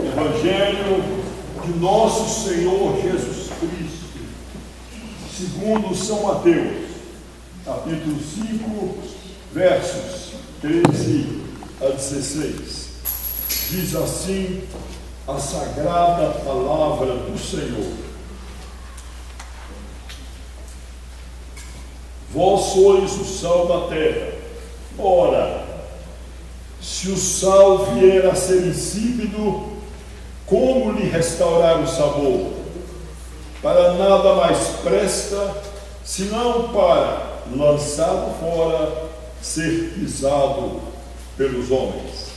Evangelho de nosso Senhor Jesus Cristo, segundo São Mateus, capítulo 5, versos 13 a 16. Diz assim a sagrada palavra do Senhor: Vós sois o sal da terra. Ora, se o sal vier a ser insípido, como lhe restaurar o sabor? Para nada mais presta, senão para, lançado fora, ser pisado pelos homens.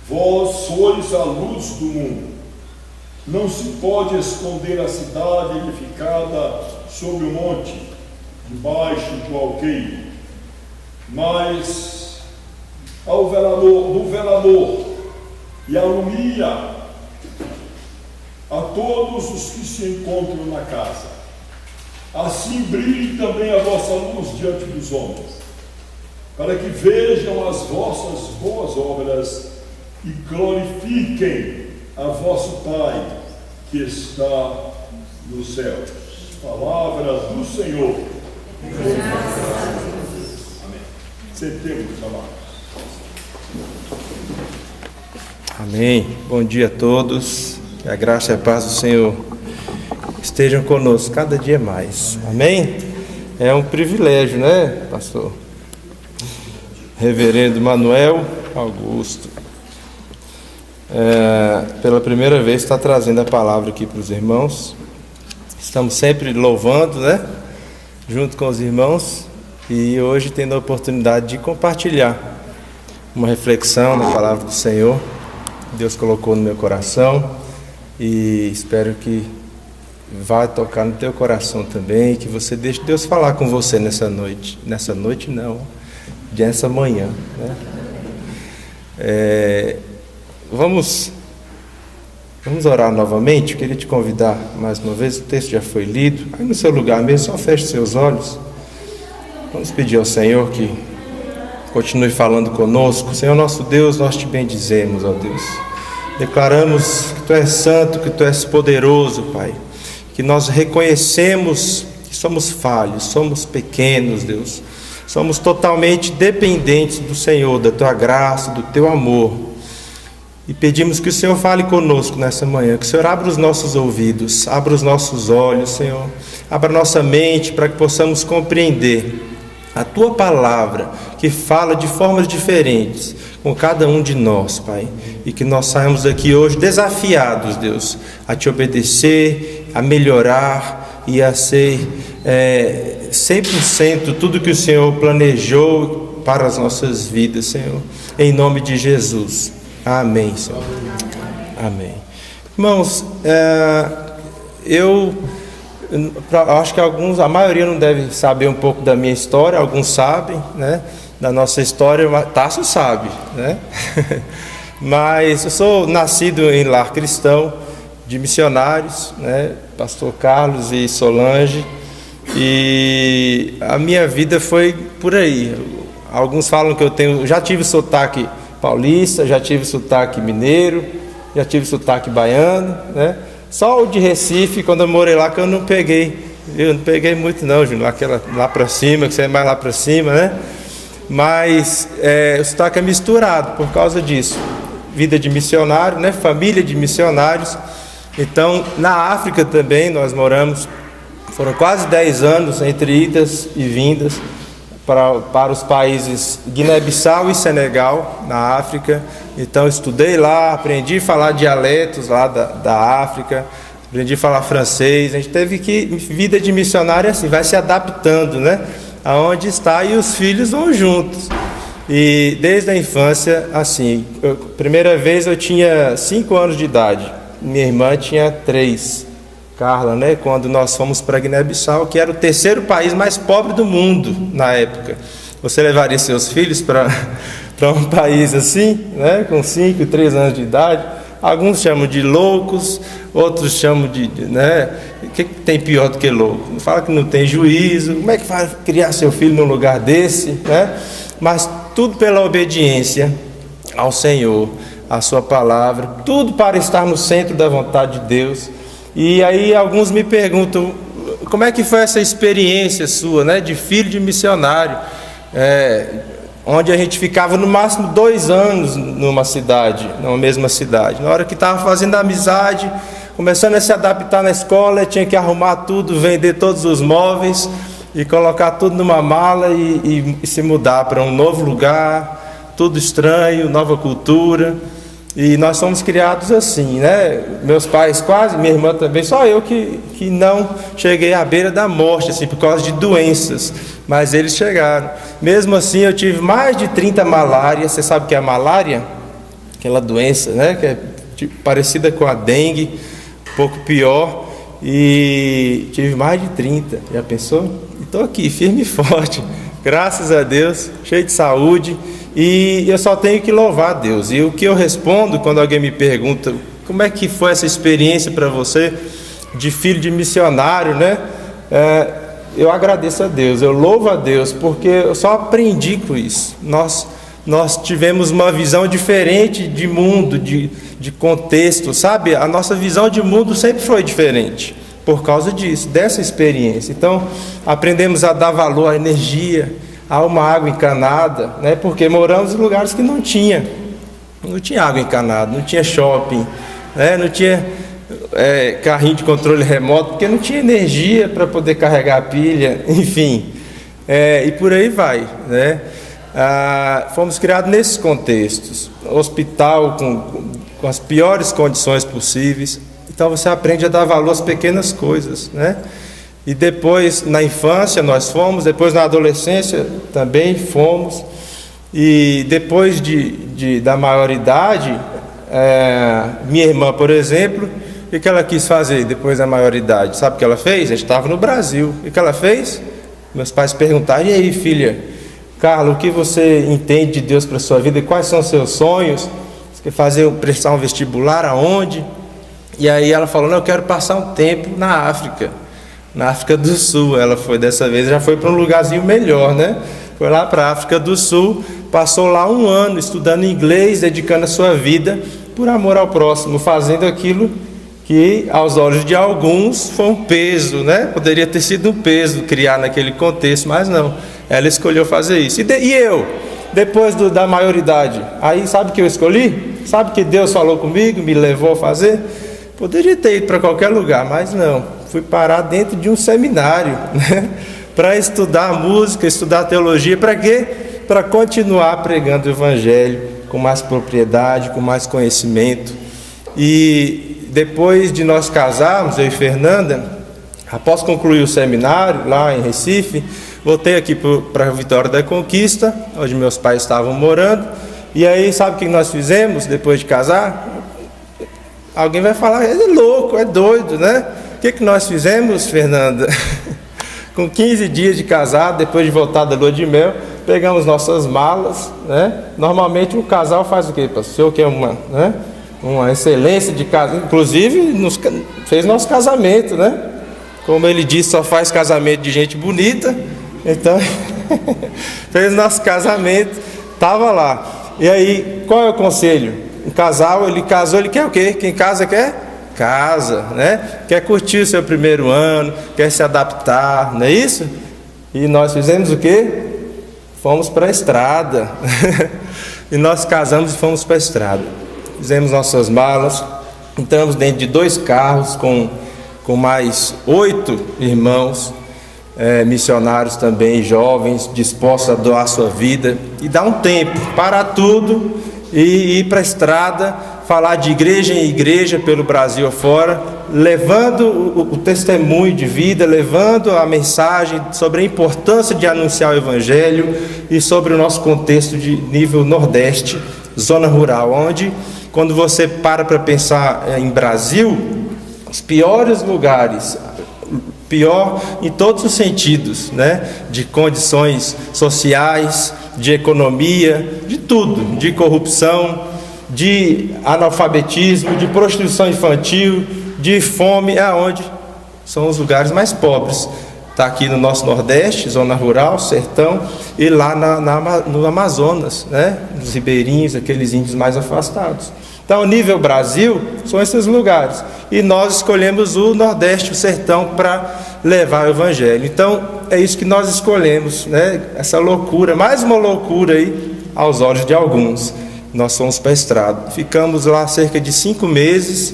Vós sois a luz do mundo. Não se pode esconder a cidade edificada sobre o monte, debaixo do alqueire, mas ao velador, e alumia a todos os que se encontram na casa. Assim brilhe também a vossa luz diante dos homens, para que vejam as vossas boas obras e glorifiquem a vosso Pai que está nos céus. Palavra do Senhor. Amém. Sentemos, amados. Amém. Bom dia a todos. Que a graça e a paz do Senhor estejam conosco cada dia mais. Amém? É um privilégio, né, pastor? Reverendo Manuel Augusto, pela primeira vez está trazendo a palavra aqui para os irmãos. Estamos sempre louvando, né, junto com os irmãos, e hoje tendo a oportunidade de compartilhar uma reflexão na palavra do Senhor. Deus colocou no meu coração e espero que vá tocar no teu coração também, que você deixe Deus falar com você nessa noite. Nessa noite não, nessa manhã, né? Vamos orar novamente. Eu queria te convidar mais uma vez. O texto já foi lido. Aí no seu lugar mesmo, só feche seus olhos. Vamos pedir ao Senhor que continue falando conosco. Senhor nosso Deus, nós te bendizemos, ó Deus. Declaramos que Tu és santo, que Tu és poderoso, Pai. Que nós reconhecemos que somos falhos, somos pequenos, Deus. Somos totalmente dependentes do Senhor, da Tua graça, do Teu amor. E pedimos que o Senhor fale conosco nessa manhã, que o Senhor abra os nossos ouvidos, abra os nossos olhos, Senhor. Abra nossa mente para que possamos compreender a Tua palavra, que fala de formas diferentes com cada um de nós, Pai. E que nós saímos daqui hoje desafiados, Deus, a Te obedecer, a melhorar e a ser 100% tudo que o Senhor planejou para as nossas vidas, Senhor. Em nome de Jesus. Amém, Senhor. Amém. Irmãos, eu acho que a maioria não deve saber um pouco da minha história, alguns sabem, né? Da nossa história, Tasso sabe, né? Mas eu sou nascido em lar cristão, de missionários, né? Pastor Carlos e Solange, e a minha vida foi por aí. Alguns falam que eu já tive sotaque paulista, já tive sotaque mineiro, já tive sotaque baiano, né? Só o de Recife, quando eu morei lá, que eu não peguei. Eu não peguei muito não, Júnior, lá para cima, que você é mais lá para cima, né? Mas o sotaque é misturado por causa disso. Vida de missionário, né? Família de missionários. Então, na África também nós moramos, foram quase 10 anos entre idas e vindas para os países Guiné-Bissau e Senegal, na África. Então estudei lá, aprendi a falar dialetos lá da África, aprendi a falar francês. A gente teve que, vida de missionário assim, vai se adaptando, né? Aonde está, e os filhos vão juntos. E desde a infância, assim, primeira vez eu tinha 5 anos de idade, minha irmã tinha 3, Carla, né? Quando nós fomos para Guiné-Bissau, que era o terceiro país mais pobre do mundo na época. Você levaria seus filhos para um país assim, né? Com 5, 3 anos de idade? Alguns chamam de loucos, outros chamam né? O que tem pior do que louco? Fala que não tem juízo. Como é que vai criar seu filho num lugar desse, né? Mas tudo pela obediência ao Senhor, a sua palavra, tudo para estar no centro da vontade de Deus. E aí alguns me perguntam, como é que foi essa experiência sua, né, de filho de missionário, onde a gente ficava no máximo 2 anos numa mesma cidade. Na hora que estava fazendo amizade, começando a se adaptar na escola, tinha que arrumar tudo, vender todos os móveis e colocar tudo numa mala e se mudar para um novo lugar, tudo estranho, nova cultura. E nós somos criados assim, né? Meus pais quase, minha irmã também, só eu que não cheguei à beira da morte, assim, por causa de doenças, mas eles chegaram. Mesmo assim, eu tive mais de 30 malárias. Você sabe o que é a malária? Aquela doença, né? Que é parecida com a dengue, um pouco pior, e tive mais de 30, já pensou? E estou aqui, firme e forte, graças a Deus, cheio de saúde. E eu só tenho que louvar a Deus. E o que eu respondo quando alguém me pergunta como é que foi essa experiência para você de filho de missionário, né? Eu agradeço a Deus, eu louvo a Deus, porque eu só aprendi com isso. Nós tivemos uma visão diferente de mundo, de contexto, sabe? A nossa visão de mundo sempre foi diferente por causa disso, dessa experiência. Então, aprendemos a dar valor à energia, a uma água encanada, né? Porque moramos em lugares que não tinha água encanada, não tinha shopping, né? Não tinha carrinho de controle remoto, porque não tinha energia para poder carregar a pilha, enfim, e por aí vai, né? Fomos criados nesses contextos, hospital com as piores condições possíveis. Então você aprende a dar valor às pequenas coisas, né? E depois, na infância nós fomos, depois na adolescência também fomos, e depois da maioridade, minha irmã, por exemplo, o que ela quis fazer depois da maioridade? Sabe o que ela fez? A gente estava no Brasil. O que ela fez? Meus pais perguntaram: e aí, filha, Carla, o que você entende de Deus para a sua vida? E quais são os seus sonhos? Você quer prestar um vestibular aonde? E aí ela falou: não, eu quero passar um tempo na África do Sul. Ela foi dessa vez, já foi para um lugarzinho melhor, né? Foi lá para a África do Sul, passou lá 1 ano estudando inglês, dedicando a sua vida por amor ao próximo, fazendo aquilo que aos olhos de alguns foi um peso, né? Poderia ter sido um peso criar naquele contexto, mas não, ela escolheu fazer isso. E eu, depois da maioridade, aí sabe o que eu escolhi? Sabe que Deus falou comigo, me levou a fazer? Poderia ter ido para qualquer lugar, mas não, fui parar dentro de um seminário, né? Para estudar música, estudar teologia. Para quê? Para continuar pregando o evangelho com mais propriedade, com mais conhecimento. E depois de nós casarmos, eu e Fernanda, após concluir o seminário lá em Recife, voltei aqui para a Vitória da Conquista, onde meus pais estavam morando. E aí, sabe o que nós fizemos depois de casar? Alguém vai falar: ele é louco, é doido, né? O que nós fizemos, Fernanda? Com 15 dias de casado, depois de voltar da lua de mel, pegamos nossas malas, né? Normalmente um casal faz o quê, pastor? Que é uma excelência de casamento, inclusive fez nosso casamento, né? Como ele disse, só faz casamento de gente bonita, então fez nosso casamento, estava lá. E aí, qual é o conselho? Um casal, ele casou, ele quer o quê? Quem casa quer? Casa, né? Quer curtir o seu primeiro ano, quer se adaptar, não é isso? E nós fizemos o quê? Fomos para a estrada. E nós casamos e fomos para a estrada. Fizemos nossas malas, entramos dentro de 2 carros com mais 8 irmãos, missionários também, jovens, dispostos a doar sua vida e dar um tempo, parar tudo e ir para a estrada, falar de igreja em igreja pelo Brasil afora, levando o testemunho de vida, levando a mensagem sobre a importância de anunciar o evangelho e sobre o nosso contexto de nível Nordeste, zona rural, onde, quando você para pensar em Brasil, os piores lugares, pior em todos os sentidos, né? De condições sociais, de economia, de tudo, de corrupção, de analfabetismo, de prostituição infantil, de fome, é onde são os lugares mais pobres. Está aqui no nosso Nordeste, zona rural, sertão, e lá no Amazonas, né? Nos ribeirinhos, aqueles índios mais afastados. Então, nível Brasil, são esses lugares. E nós escolhemos o Nordeste, o sertão, para levar o Evangelho. Então, é isso que nós escolhemos, né? Essa loucura, mais uma loucura aí, aos olhos de alguns. Nós fomos para a estrada. Ficamos lá cerca de 5 meses,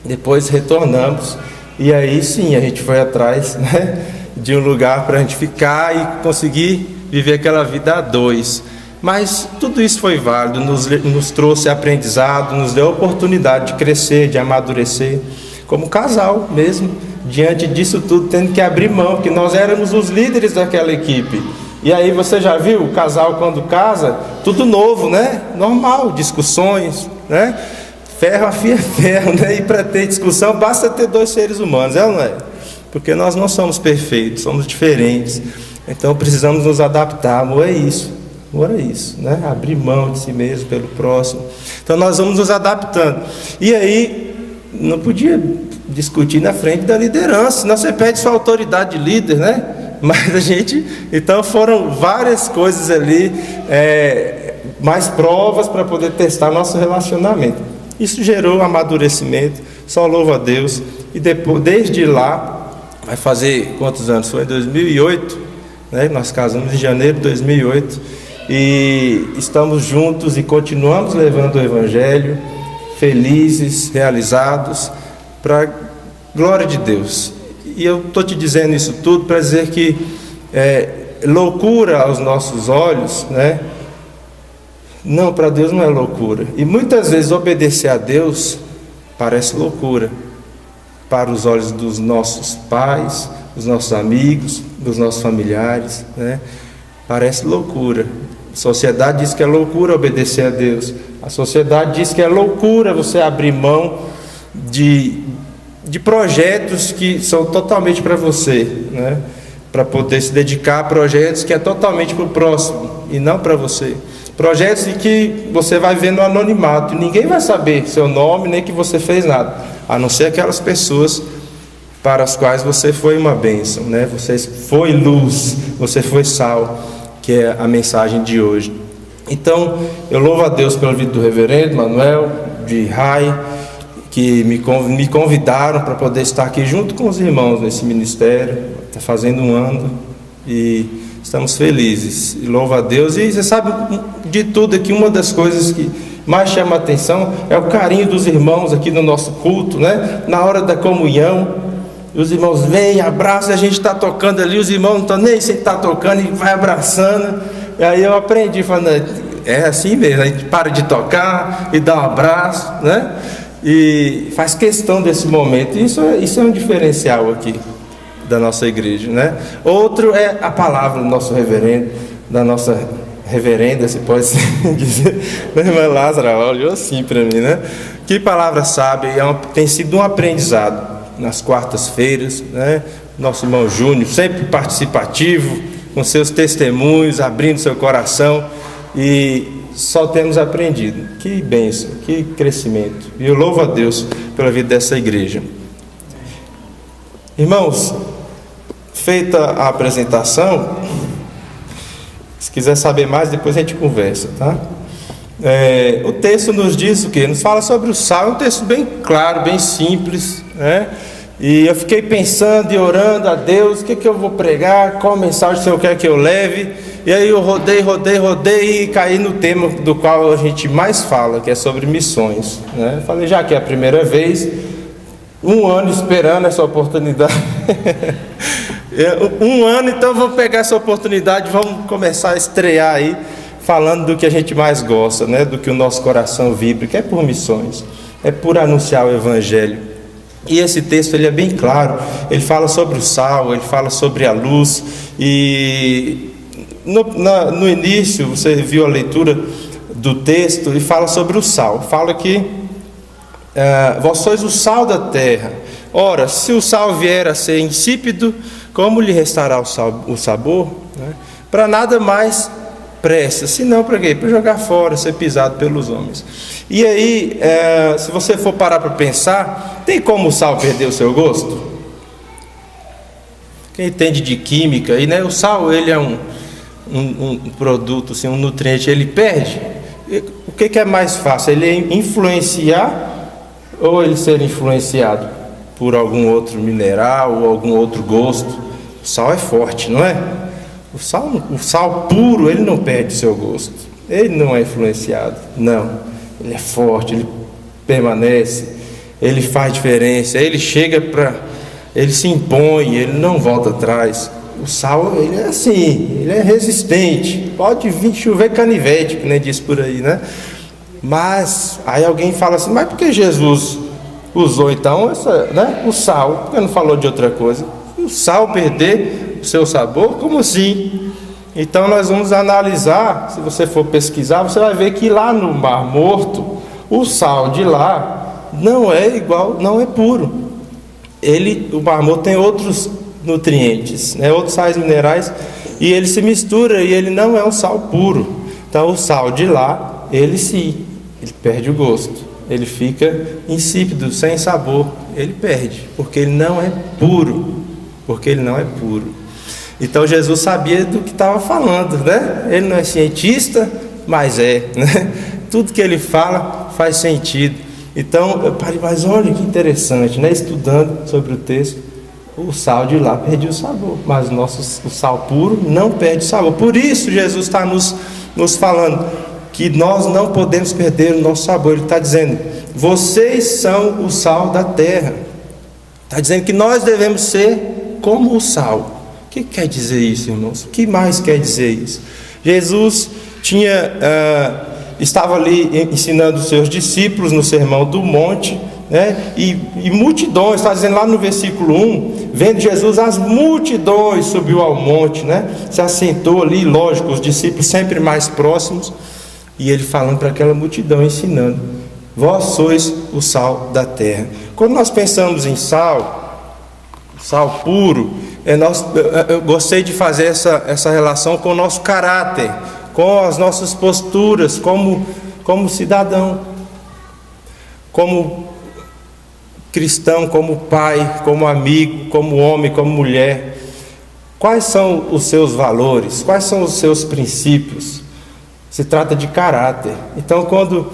depois retornamos. E aí sim, a gente foi atrás, né, de um lugar para a gente ficar e conseguir viver aquela vida a dois. Mas tudo isso foi válido, nos trouxe aprendizado, nos deu a oportunidade de crescer, de amadurecer, como casal mesmo, diante disso tudo, tendo que abrir mão, porque nós éramos os líderes daquela equipe. E aí você já viu, o casal quando casa, tudo novo, né? Normal, discussões, né? Ferro afia ferro, né? E para ter discussão basta ter 2 seres humanos, é ou não é? Porque nós não somos perfeitos, somos diferentes. Então precisamos nos adaptar. Amor é isso, né? Abrir mão de si mesmo pelo próximo. Então nós vamos nos adaptando. E aí, não podia discutir na frente da liderança, senão você perde sua autoridade de líder, né? Mas a gente, então foram várias coisas ali, mais provas para poder testar nosso relacionamento. Isso gerou amadurecimento, só louvo a Deus. E depois, desde lá, vai fazer quantos anos? Foi em 2008, né? Nós casamos em janeiro de 2008 e estamos juntos e continuamos levando o Evangelho, felizes, realizados, para a glória de Deus. E eu estou te dizendo isso tudo para dizer que loucura aos nossos olhos, né? Não, para Deus não é loucura. E muitas vezes obedecer a Deus parece loucura para os olhos dos nossos pais, dos nossos amigos, dos nossos familiares, né? Parece loucura. A sociedade diz que é loucura obedecer a Deus. A sociedade diz que é loucura você abrir mão de projetos que são totalmente para você, né? Para poder se dedicar a projetos que é totalmente para o próximo e não para você. Projetos em que você vai ver no anonimato, e ninguém vai saber seu nome, nem que você fez nada, a não ser aquelas pessoas para as quais você foi uma bênção, né? Você foi luz, você foi sal, que é a mensagem de hoje. Então, eu louvo a Deus pela vida do reverendo Manuel, de Rai, que me convidaram para poder estar aqui junto com os irmãos nesse ministério. Está fazendo 1 ano e estamos felizes, e louvo a Deus. E você sabe de tudo aqui, uma das coisas que mais chama a atenção é o carinho dos irmãos aqui no nosso culto, né? Na hora da comunhão, os irmãos vêm, abraçam, a gente está tocando ali, os irmãos não estão nem sem estar tocando e vai abraçando. E aí eu aprendi, falando, é assim mesmo, a gente para de tocar e dá um abraço, né? E faz questão desse momento. Isso é um diferencial aqui da nossa igreja, né? Outro é a palavra do nosso reverendo, da nossa reverenda, se pode dizer. Minha irmã Lázara olhou assim para mim, né? Que palavra sábia, tem sido um aprendizado nas quartas-feiras, né? Nosso irmão Júnior, sempre participativo, com seus testemunhos, abrindo seu coração, e só temos aprendido. Que bênção, que crescimento. E eu louvo a Deus pela vida dessa igreja. Irmãos, feita a apresentação, se quiser saber mais, depois a gente conversa, tá? O texto nos diz o quê? Nos fala sobre o sal. É um texto bem claro, bem simples, né? E eu fiquei pensando e orando a Deus, o que eu vou pregar, qual mensagem o Senhor quer que eu leve. E aí eu rodei e caí no tema do qual a gente mais fala, que é sobre missões, né? Falei, já que é a primeira vez, 1 ano esperando essa oportunidade. 1 ano, então vamos pegar essa oportunidade, vamos começar a estrear aí, falando do que a gente mais gosta, né? Do que o nosso coração vibra, que é por missões, é por anunciar o Evangelho. E esse texto ele é bem claro, ele fala sobre o sal, ele fala sobre a luz. E no início, você viu a leitura do texto, ele fala sobre o sal. Fala que vós sois o sal da terra. Ora, se o sal vier a ser insípido, como lhe restará o sabor? Né? Para nada mais presta, senão para quê? Para jogar fora, ser pisado pelos homens. E aí, se você for parar para pensar, tem como o sal perder o seu gosto? quem entende de química, aí, né? O sal, ele é um produto, assim, um nutriente, ele perde. O que é mais fácil? Ele influenciar ou ele ser influenciado por algum outro mineral ou algum outro gosto? O sal é forte, não é? O sal puro, ele não perde seu gosto. Ele não é influenciado, não. Ele é forte, ele permanece, ele faz diferença, ele chega ele se impõe, ele não volta atrás. O sal, ele é assim, ele é resistente, pode vir chover canivete, que nem diz por aí, né? Mas, aí alguém fala assim, mas por que Jesus usou então o sal? Por que não falou de outra coisa? O sal perder o seu sabor? Como assim? Então nós vamos analisar, se você for pesquisar, você vai ver que lá no Mar Morto, o sal de lá não é igual, não é puro. O Mar Morto tem outros nutrientes, né, outros sais minerais, e ele se mistura e ele não é um sal puro. Então o sal de lá, ele perde o gosto, ele fica insípido, sem sabor, ele perde, porque ele não é puro, Então Jesus sabia do que estava falando, né? Ele não é cientista, mas né? Tudo que ele fala faz sentido. Então eu parei, mas olha que interessante, né? Estudando sobre o texto, o sal de lá perde o sabor, mas o sal puro não perde o sabor. Por isso Jesus está nos falando que nós não podemos perder o nosso sabor. Ele está dizendo, vocês são o sal da terra. Está dizendo que nós devemos ser como o sal. O que quer dizer isso, irmãos? O que mais quer dizer isso? Jesus estava ali ensinando os seus discípulos no Sermão do Monte, né? E multidões, está dizendo lá no versículo 1, vendo Jesus, as multidões subiu ao monte, né? Se assentou ali, lógico, os discípulos sempre mais próximos, e ele falando para aquela multidão, ensinando, vós sois o sal da terra. Quando nós pensamos em sal puro, eu gostei de fazer essa relação com o nosso caráter, com as nossas posturas como cidadão, como cristão, como pai, como amigo, como homem, como mulher. Quais são os seus valores? Quais são os seus princípios? Se trata de caráter. Então, quando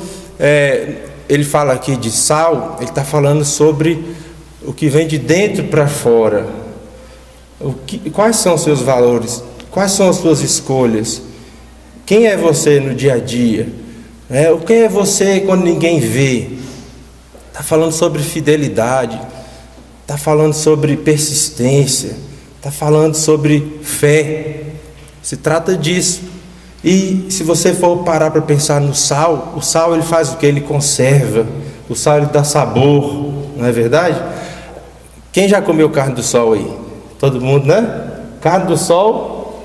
ele fala aqui de sal, ele está falando sobre o que vem de dentro para fora. Quais são os seus valores? Quais são as suas escolhas? Quem é você no dia a dia? Quem é você quando ninguém vê? Está falando sobre fidelidade, está falando sobre persistência, está falando sobre fé. Se trata disso. E se você for parar para pensar no sal, o sal ele faz o que? Ele conserva. O sal ele dá sabor, não é verdade? Quem já comeu carne do sol aí? Todo mundo, né? Carne do sol.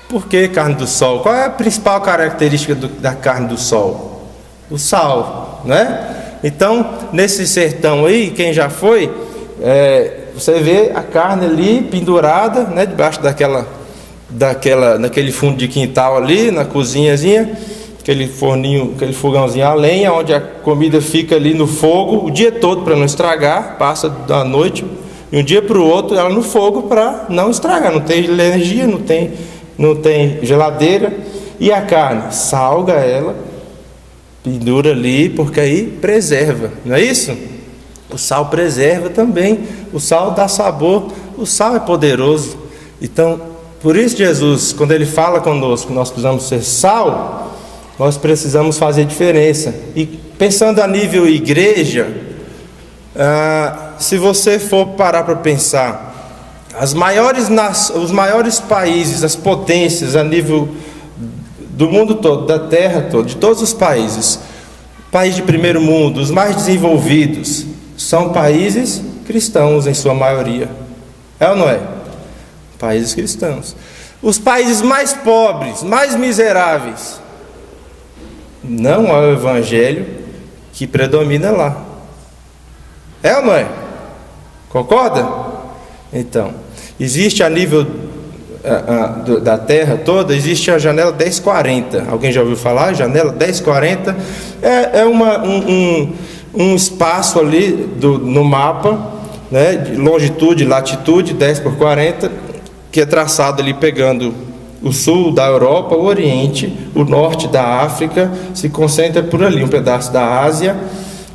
Por que carne do sol? Qual é a principal característica da carne do sol? O sal, né? Então, nesse sertão aí, quem já foi, você vê a carne ali pendurada, né, debaixo daquele fundo de quintal ali, na cozinhazinha, aquele forninho, aquele fogãozinho a lenha, onde a comida fica ali no fogo o dia todo para não estragar, passa da noite de um dia para o outro ela no fogo para não estragar, não tem energia, não tem geladeira, e a carne, salga ela, pendura ali, porque aí preserva, não é isso? O sal preserva também, o sal dá sabor, o sal é poderoso. Então, por isso Jesus, quando ele fala conosco que nós precisamos ser sal, nós precisamos fazer diferença. E pensando a nível igreja, se você for parar para pensar, os maiores países, as potências a nível do mundo todo, da terra toda, de todos os países de primeiro mundo, os mais desenvolvidos, são países cristãos em sua maioria. É ou não é? Países cristãos. Os países mais pobres, mais miseráveis, não é o evangelho que predomina lá. É ou não é? Concorda? Então, existe a nível da terra toda, existe a janela 1040. Alguém já ouviu falar? Janela 1040 é um espaço ali no mapa, né, de longitude e latitude 10 por 40, que é traçado ali pegando o sul da Europa, o Oriente, o norte da África, se concentra por ali, um pedaço da Ásia,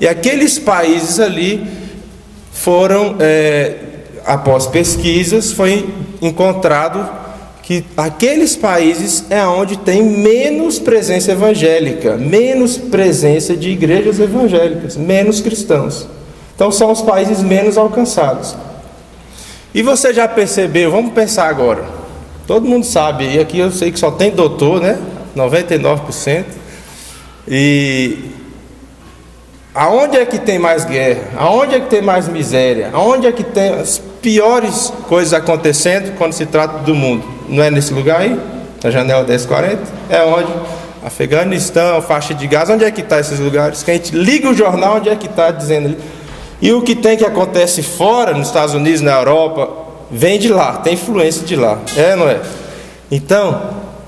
e aqueles países ali foram, após pesquisas, foi encontrado que aqueles países é onde tem menos presença evangélica, menos presença de igrejas evangélicas, menos cristãos. Então são os países menos alcançados. E você já percebeu, vamos pensar agora, todo mundo sabe, e aqui eu sei que só tem doutor, né? 99%. E aonde é que tem mais guerra? Aonde é que tem mais miséria? Aonde é que tem as piores coisas acontecendo quando se trata do mundo? Não é nesse lugar aí? Na janela 1040? É onde? Afeganistão, faixa de Gaza. Onde é que está esses lugares? Que a gente liga o jornal, onde é que está dizendo ali? E o que tem que acontece fora, nos Estados Unidos, na Europa, vem de lá, tem influência de lá. É, não é? Então,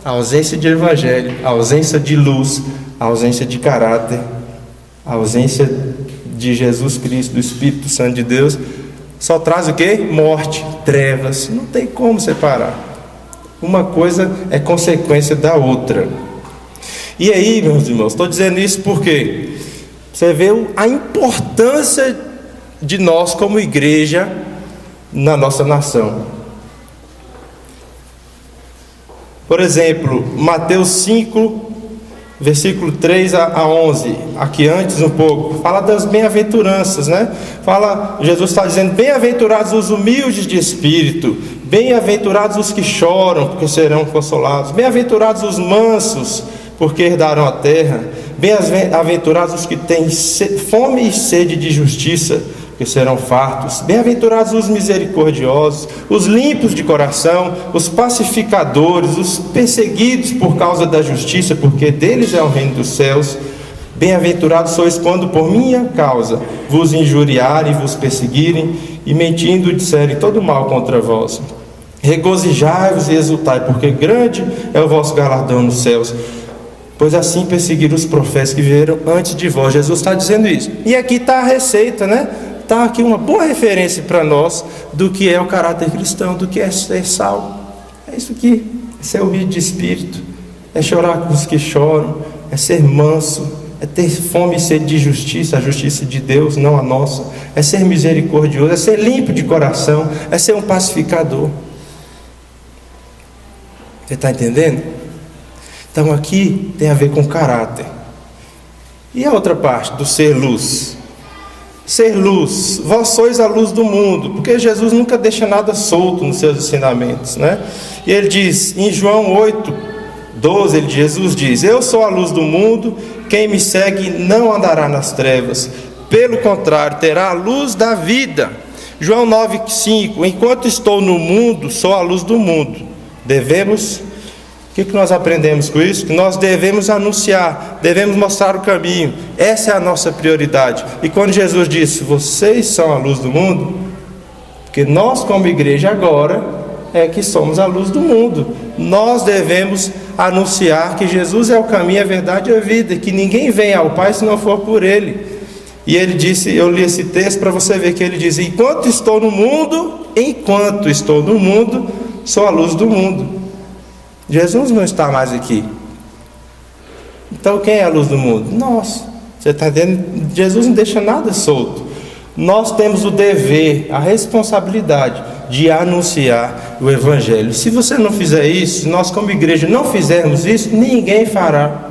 a ausência de evangelho, a ausência de luz, a ausência de caráter, a ausência de Jesus Cristo, do Espírito Santo de Deus, só traz o quê? Morte, trevas. Não tem como separar. Uma coisa é consequência da outra. E aí, meus irmãos, estou dizendo isso porque você vê a importância de nós como igreja na nossa nação. Por exemplo, Mateus 5, versículo 3 a 11, aqui antes um pouco, fala das bem-aventuranças, né? Jesus está dizendo: bem-aventurados os humildes de espírito, bem-aventurados os que choram, porque serão consolados, bem-aventurados os mansos, porque herdarão a terra, bem-aventurados os que têm fome e sede de justiça, porque serão fartos, bem-aventurados os misericordiosos, os limpos de coração, os pacificadores, os perseguidos por causa da justiça, porque deles é o reino dos céus. Bem-aventurados sois quando por minha causa vos injuriarem e vos perseguirem, e mentindo disserem todo mal contra vós. Regozijai-vos e exultai, porque grande é o vosso galardão nos céus, pois assim perseguiram os profetas que vieram antes de vós. Jesus está dizendo isso. E aqui está a receita, né? Está aqui uma boa referência para nós do que é o caráter cristão, do que é ser salvo. É isso aqui: é ser humilde de espírito, é chorar com os que choram, é ser manso, é ter fome e sede de justiça, a justiça de Deus, não a nossa, é ser misericordioso, é ser limpo de coração, é ser um pacificador. Você está entendendo? Então aqui tem a ver com caráter. E a outra parte do ser luz? Ser luz, vós sois a luz do mundo, porque Jesus nunca deixa nada solto nos seus ensinamentos, né? E ele diz em João 8:12, Jesus diz: eu sou a luz do mundo, quem me segue não andará nas trevas, pelo contrário, terá a luz da vida. João 9:5, enquanto estou no mundo, sou a luz do mundo. O que nós aprendemos com isso? Que nós devemos anunciar, devemos mostrar o caminho. Essa é a nossa prioridade. E quando Jesus disse: vocês são a luz do mundo, porque nós como igreja agora é que somos a luz do mundo. Nós devemos anunciar que Jesus é o caminho, a verdade e a vida, que ninguém vem ao Pai se não for por Ele. E ele disse, eu li esse texto para você ver que ele diz: enquanto estou no mundo, sou a luz do mundo. Jesus não está mais aqui. Então quem é a luz do mundo? Nós. Você está entendendo? Jesus não deixa nada solto. Nós temos o dever, a responsabilidade de anunciar o Evangelho. Se você não fizer isso, se nós como igreja não fizermos isso, ninguém fará.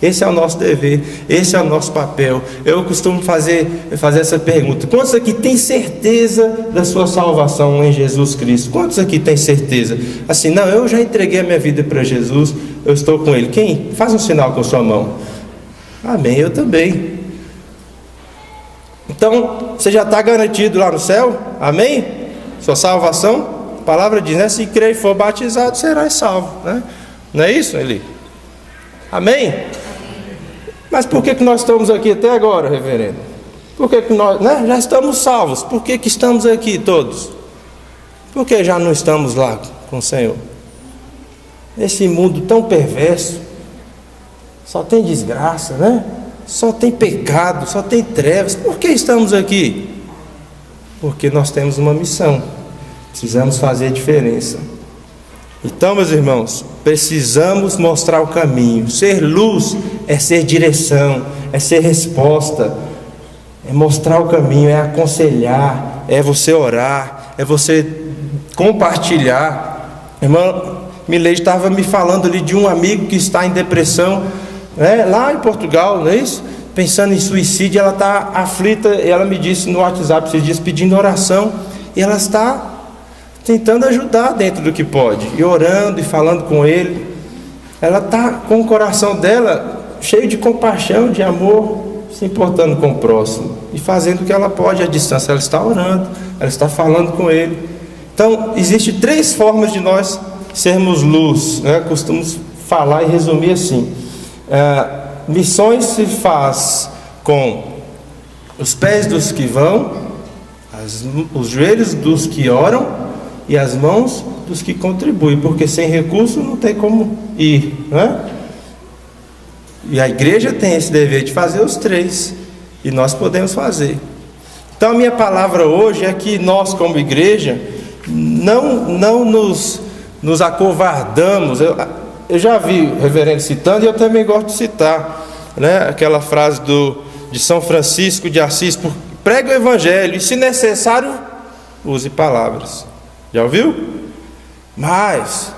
Esse é o nosso dever, esse é o nosso papel. Eu costumo fazer essa pergunta: quantos aqui têm certeza da sua salvação em Jesus Cristo? Quantos aqui têm certeza? Assim, não, eu já entreguei a minha vida para Jesus, eu estou com Ele. Quem? Faz um sinal com a sua mão. Amém, eu também. Então, você já está garantido lá no céu? Amém? Sua salvação? A palavra diz, né? Se crer e for batizado, serás salvo, né? Não é isso, Eli? Amém? Mas por que nós estamos aqui até agora, reverendo? Por que nós, né, já estamos salvos? Por que estamos aqui todos? Por que já não estamos lá com o Senhor? Esse mundo tão perverso, só tem desgraça, né? Só tem pecado, só tem trevas. Por que estamos aqui? Porque nós temos uma missão. Precisamos fazer a diferença. Então, meus irmãos, precisamos mostrar o caminho. Ser luz é ser direção, é ser resposta, é mostrar o caminho, é aconselhar, é você orar, é você compartilhar. A irmã Mileide estava me falando ali de um amigo que está em depressão, lá em Portugal, não é isso? Pensando em suicídio, ela está aflita, e ela me disse no WhatsApp esses dias, pedindo oração, e ela está tentando ajudar dentro do que pode, e orando e falando com ele. Ela está com o coração dela cheio de compaixão, de amor, se importando com o próximo e fazendo o que ela pode à distância. Ela está orando, ela está falando com ele. Então, existem 3 formas de nós sermos luz, costumamos falar e resumir assim: missões se faz com os pés dos que vão, os joelhos dos que oram e as mãos dos que contribuem, porque sem recurso não tem como ir, E a igreja tem esse dever de fazer os 3, e nós podemos fazer. Então a minha palavra hoje é que nós, como igreja, não nos acovardamos. Eu já vi o reverendo citando, e eu também gosto de citar, aquela frase de São Francisco de Assis: pregue o evangelho, e se necessário, use palavras. Já ouviu? Mas,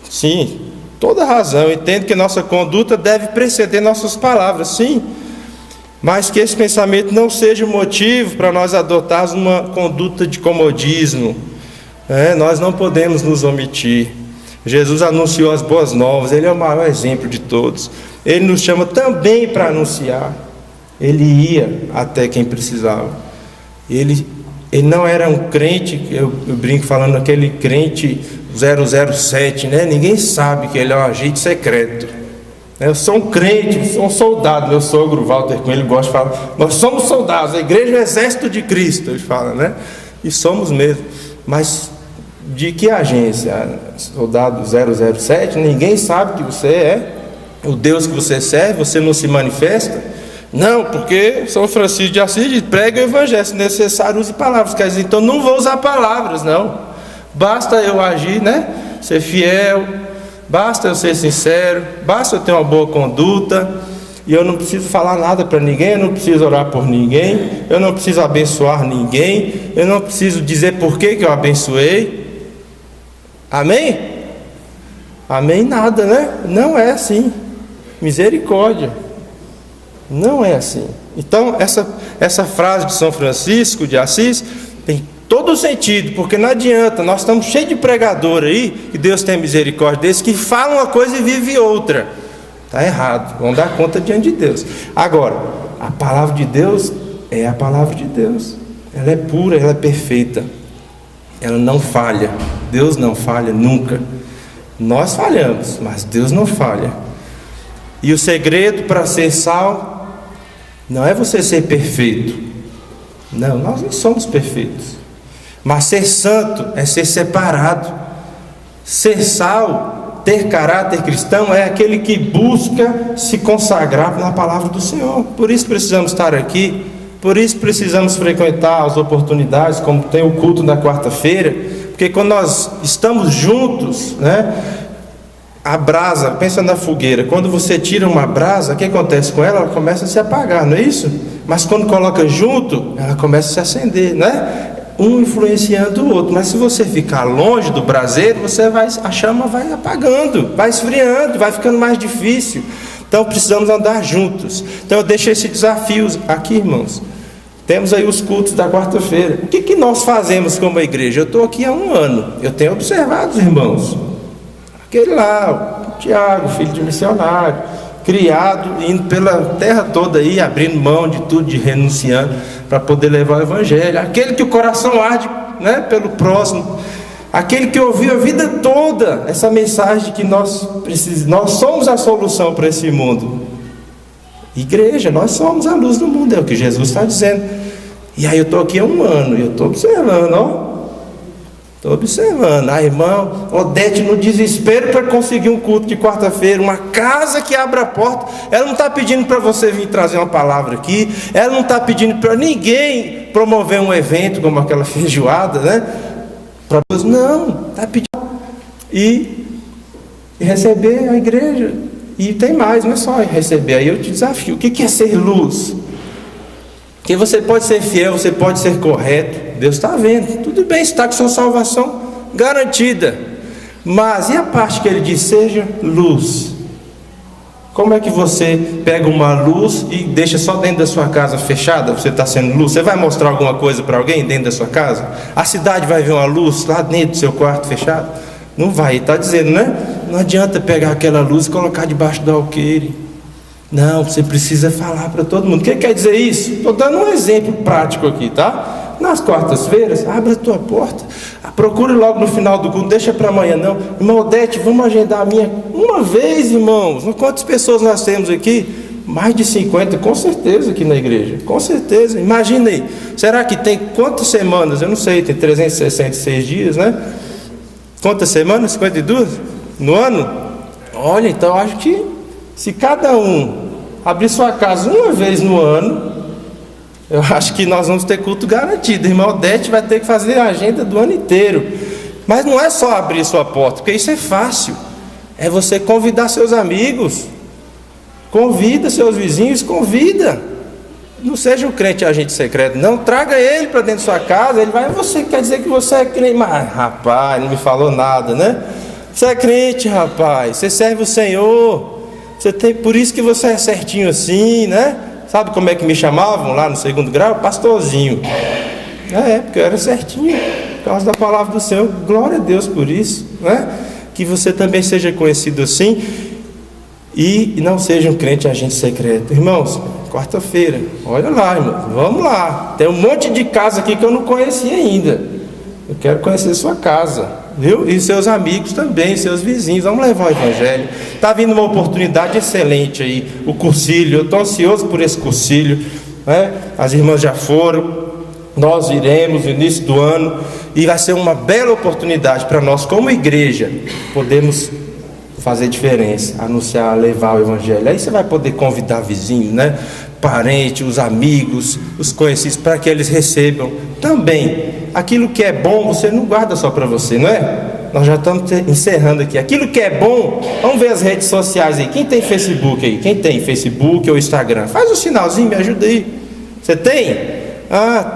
sim, toda razão, eu entendo que nossa conduta deve preceder nossas palavras, sim, mas que esse pensamento não seja motivo para nós adotarmos uma conduta de comodismo. Nós não podemos nos omitir. Jesus anunciou as boas novas, Ele é o maior exemplo de todos. Ele nos chama também para anunciar. Ele ia até quem precisava. Ele não era um crente, eu brinco falando, aquele crente 007, Ninguém sabe que ele é um agente secreto. Eu sou um crente, sou um soldado. Meu sogro Walter Coelho gosta de falar: nós somos soldados, a igreja é o exército de Cristo, ele fala, E somos mesmo. Mas de que agência? Soldado 007? Ninguém sabe que você é o Deus que você serve, você não se manifesta. Não, porque São Francisco de Assis diz: prega o evangelho, se necessário use palavras. Quer dizer, então não vou usar palavras, não. Basta eu agir, ser fiel, basta eu ser sincero, basta eu ter uma boa conduta, e eu não preciso falar nada para ninguém, eu não preciso orar por ninguém, eu não preciso abençoar ninguém, eu não preciso dizer por que eu abençoei. Amém? Amém nada, Não é assim. Misericórdia. Não é assim. Então essa frase de São Francisco de Assis tem todo o sentido, porque não adianta, nós estamos cheios de pregador aí, que Deus tem misericórdia deles, que falam uma coisa e vive outra. Está errado, vão dar conta diante de Deus. Agora, a palavra de Deus é a palavra de Deus. Ela é pura, ela é perfeita, ela não falha. Deus não falha nunca. Nós falhamos, mas Deus não falha. E o segredo para ser sal não é você ser perfeito. Não, nós não somos perfeitos. Mas ser santo é ser separado. Ser sal, ter caráter cristão, é aquele que busca se consagrar na palavra do Senhor. Por isso precisamos estar aqui. Por isso precisamos frequentar as oportunidades, como tem o culto da quarta-feira. Porque quando nós estamos juntos, a brasa, pensa na fogueira, quando você tira uma brasa, o que acontece com ela? Ela começa a se apagar, não é isso? Mas quando coloca junto, ela começa a se acender, Um influenciando o outro. Mas se você ficar longe do braseiro, a chama vai apagando, vai esfriando, vai ficando mais difícil. Então precisamos andar juntos. Então eu deixo esse desafio aqui, irmãos. Temos aí os cultos da quarta-feira. O que nós fazemos como igreja? Eu estou aqui há 1 ano, eu tenho observado os irmãos. Aquele lá, o Tiago, filho de missionário, criado, indo pela terra toda aí, abrindo mão de tudo, de renunciando, para poder levar o evangelho. Aquele que o coração arde, pelo próximo. Aquele que ouviu a vida toda essa mensagem de que nós somos a solução para esse mundo. Igreja, nós somos a luz do mundo, é o que Jesus está dizendo. E aí eu estou aqui há 1 ano, e eu estou observando, Estou observando a irmã Odete no desespero para conseguir um culto de quarta-feira, uma casa que abra a porta. Ela não está pedindo para você vir trazer uma palavra aqui, ela não está pedindo para ninguém promover um evento como aquela feijoada, Não, está pedindo. e receber a igreja. E tem mais, não é só receber. Aí eu te desafio, o que é ser luz? Porque você pode ser fiel, você pode ser correto, Deus está vendo, tudo bem, está com sua salvação garantida, mas e a parte que ele diz, seja luz? Como é que você pega uma luz e deixa só dentro da sua casa fechada? Você está sendo luz? Você vai mostrar alguma coisa para alguém dentro da sua casa? A cidade vai ver uma luz lá dentro do seu quarto fechado? Não vai, está dizendo, né? Não adianta pegar aquela luz e colocar debaixo do alqueire. Não, você precisa falar para todo mundo. O que quer dizer isso? Estou dando um exemplo prático aqui, tá? Nas quartas-feiras, abre a tua porta, procure logo no final do culto, deixa para amanhã não. Irmão Odete, vamos agendar a minha uma vez, irmãos. Quantas pessoas nós temos aqui? Mais de 50, com certeza, aqui na igreja. Com certeza, imagina aí. Será que tem quantas semanas? Eu não sei, tem 366 dias, né? Quantas semanas? 52? No ano? Olha, então acho que se cada um abrir sua casa uma vez no ano, eu acho que nós vamos ter culto garantido. Irmão Odete vai ter que fazer a agenda do ano inteiro. Mas não é só abrir sua porta, porque isso é fácil. É você convidar seus amigos, convida seus vizinhos, convida. Não seja um crente agente secreto, não. Traga ele para dentro da sua casa. Ele vai, você quer dizer que você é crente? Mas rapaz, não me falou nada, né? Você é crente, rapaz, você serve o Senhor, você tem, por isso que você é certinho assim, né? Sabe como é que me chamavam lá no 2º grau? Pastorzinho. Porque eu era certinho, por causa da palavra do Senhor. Glória a Deus por isso, né? Que você também seja conhecido assim e não seja um crente agente secreto. Irmãos, quarta-feira, olha lá, irmão, vamos lá. Tem um monte de casa aqui que eu não conheci ainda. Eu quero conhecer sua casa, viu? E seus amigos também, seus vizinhos. Vamos levar o evangelho. Está vindo uma oportunidade excelente aí, o cursilho. Eu estou ansioso por esse cursilho, né? As irmãs já foram, nós iremos no início do ano, e vai ser uma bela oportunidade para nós como igreja podermos fazer diferença, anunciar, levar o evangelho. Aí você vai poder convidar vizinhos, né? Parentes, os amigos, os conhecidos, para que eles recebam também. Aquilo que é bom, você não guarda só para você, não é? Nós já estamos encerrando aqui. Aquilo que é bom, vamos ver as redes sociais aí. Quem tem Facebook aí? Quem tem Facebook ou Instagram? Faz um sinalzinho, me ajuda aí. Você tem?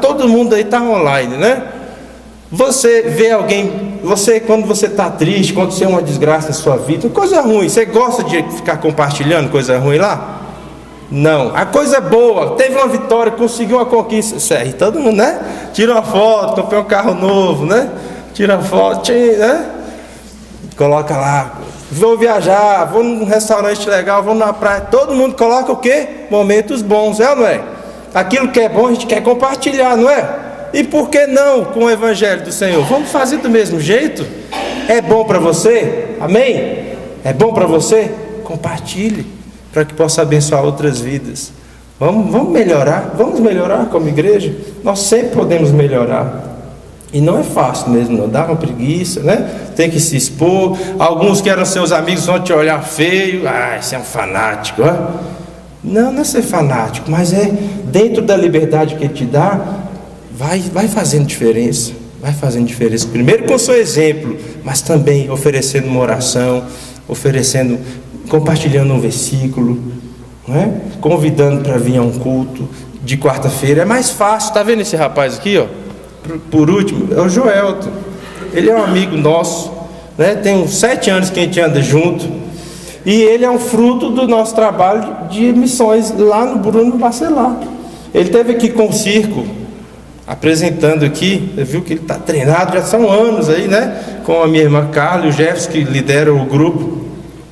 Todo mundo aí está online, né? Você vê alguém, quando você está triste, quando aconteceu uma desgraça na sua vida, coisa ruim, você gosta de ficar compartilhando coisa ruim lá? Não, a coisa boa, teve uma vitória, conseguiu uma conquista, sério, todo mundo, né? Tira uma foto, comprei um carro novo, né? Tira uma foto, né? Coloca lá, vou viajar, vou num restaurante legal, vou na praia, todo mundo coloca o quê? Momentos bons, é ou não é? Aquilo que é bom a gente quer compartilhar, não é? E por que não com o evangelho do Senhor? Vamos fazer do mesmo jeito? É bom para você? Amém? É bom para você? Compartilhe, para que possa abençoar outras vidas. Vamos melhorar, vamos melhorar como igreja. Nós sempre podemos melhorar. E não é fácil mesmo, não. Dá uma preguiça, né? Tem que se expor. Alguns que eram seus amigos vão te olhar feio. Você é um fanático, ó. Não é ser fanático, mas é dentro da liberdade que Ele te dá, vai fazendo diferença. Vai fazendo diferença. Primeiro com o seu exemplo, mas também oferecendo uma oração, compartilhando um versículo, não é? Convidando para vir a um culto de quarta-feira. É mais fácil. Está vendo esse rapaz aqui, ó? Por último, é o Joelton. Ele é um amigo nosso, né? Tem uns 7 anos que a gente anda junto. E ele é um fruto do nosso trabalho de missões lá no Bruno Bacelar. Ele esteve aqui com o circo, apresentando aqui. Você viu que ele está treinado, já são anos aí, né? Com a minha irmã Carla e o Jefferson, que lideram o grupo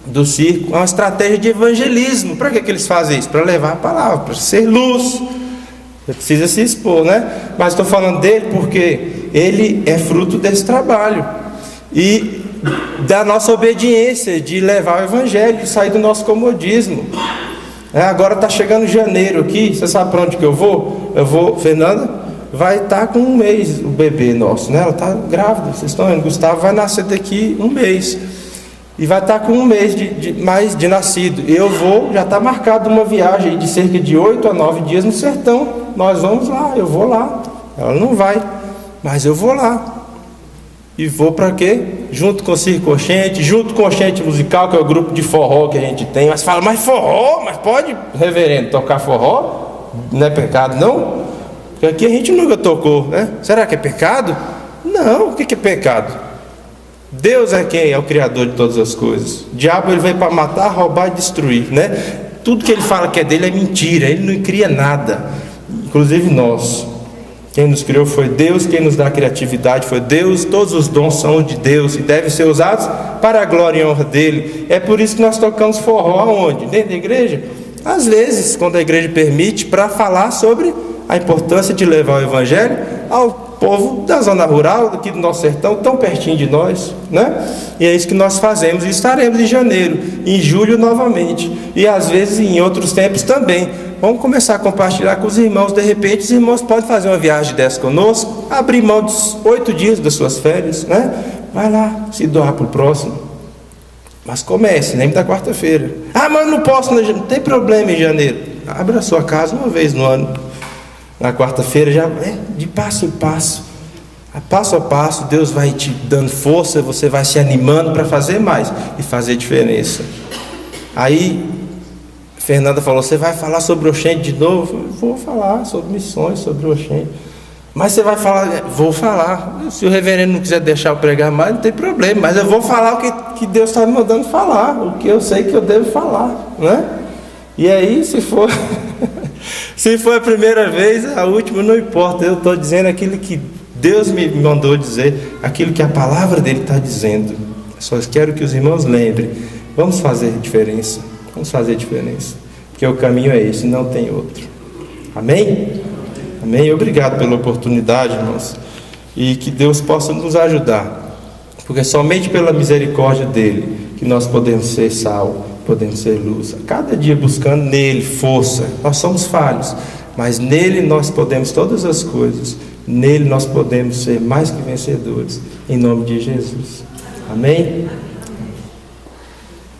do circo. É uma estratégia de evangelismo. Para que eles fazem isso? Para levar a palavra, para ser luz. Você precisa se expor, né? Mas estou falando dele porque ele é fruto desse trabalho e da nossa obediência de levar o evangelho, de sair do nosso comodismo. Agora está chegando janeiro aqui. Você sabe para onde que eu vou? Fernanda vai estar com 1 mês, o bebê nosso, né? Ela está grávida, vocês estão vendo? Gustavo vai nascer daqui 1 mês. E vai estar com 1 mês de nascido. Eu vou, já está marcado uma viagem de cerca de 8 a 9 dias no sertão. Nós vamos lá, eu vou lá. Ela não vai, mas eu vou lá. E vou para quê? Junto com o Circo Oxente, junto com o Oxente Musical, que é o grupo de forró que a gente tem. Mas fala, mas forró, mas pode, reverendo, tocar forró? Não é pecado, não? Porque aqui a gente nunca tocou, né? Será que é pecado? Não, o que é pecado? Deus é quem é o Criador de todas as coisas. O diabo ele veio para matar, roubar e destruir, né? Tudo que ele fala que é dele é mentira, ele não cria nada, inclusive nós. Quem nos criou foi Deus, quem nos dá a criatividade foi Deus, todos os dons são de Deus e devem ser usados para a glória e honra dele. É por isso que nós tocamos forró aonde? Dentro da igreja? Às vezes, quando a igreja permite, para falar sobre a importância de levar o evangelho ao povo da zona rural, aqui do nosso sertão, tão pertinho de nós, né? E é isso que nós fazemos, e estaremos em janeiro, em julho novamente, e às vezes em outros tempos também. Vamos começar a compartilhar com os irmãos. De repente os irmãos podem fazer uma viagem dessa conosco, abrir mão dos 8 dias das suas férias, né? Vai lá, se doar para o próximo. Mas comece, lembre da quarta-feira. Ah, mas não posso, não tem problema em janeiro. Abra a sua casa uma vez no ano. Na quarta-feira já de passo em passo, passo a passo, Deus vai te dando força, você vai se animando para fazer mais e fazer diferença. Aí Fernanda falou, você vai falar sobre o Oxente de novo? Eu vou falar sobre missões, sobre o Oxente. Mas você vai falar? Vou falar. Se o reverendo não quiser deixar eu pregar mais, não tem problema, mas eu vou falar o que Deus está me mandando falar, o que eu sei que eu devo falar, né? E aí, se for se for a primeira vez, a última, não importa. Eu estou dizendo aquilo que Deus me mandou dizer, aquilo que a palavra dele está dizendo. Só quero que os irmãos lembrem, vamos fazer diferença, vamos fazer diferença, porque o caminho é esse, não tem outro. Amém? Amém? Obrigado pela oportunidade, irmãos, e que Deus possa nos ajudar, porque somente pela misericórdia dele que nós podemos ser sal, podemos ser luz, a cada dia buscando nele força. Nós somos falhos, mas nele nós podemos todas as coisas, nele nós podemos ser mais que vencedores, em nome de Jesus. Amém?